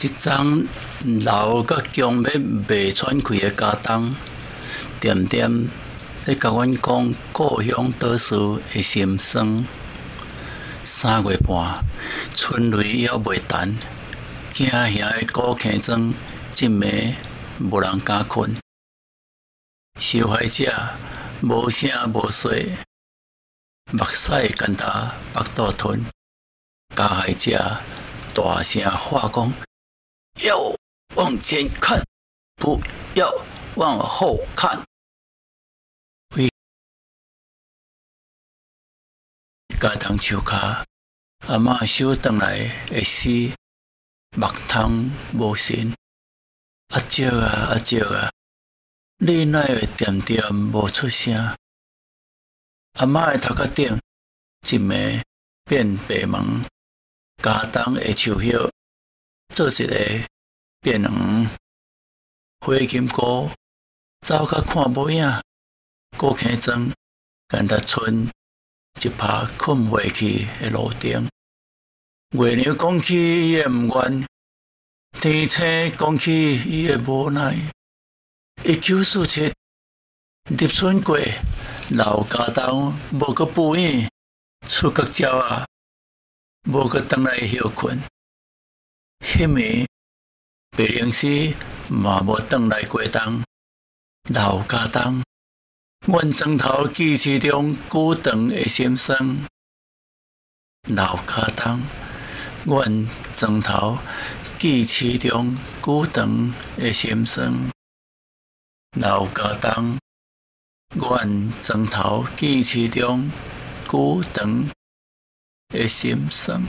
一张老甲强要卖喘气的家当，点点在甲阮讲故乡倒数的心酸。3月半，春雷还未断，惊吓的古坑庄，一暝无人敢困。受害者无声无息，目屎干焦腹肚吞。加害者大声喊讲：要往前看，不要往后看。家堂树骹，阿嬷收转来的死，目汤无神。阿叔啊阿叔啊，你哪会点点无出声？阿嬷的头壳顶一暝变白茫，家当的树叶做一个变黄。花金菇走甲看无影，古坑庄干达村。一拍困袂去的路顶，月亮讲起伊的毋愿，天星讲起伊的无奈。1947立春过，老家当无阁补影，厝角鸟啊无阁转来休困。迄暝白灵丝嘛无转来过冬，老家当。阮庄头记市中久长的心酸，老卡当。阮庄头记市中久长的心酸，老家当。阮庄头记市中久长的心酸。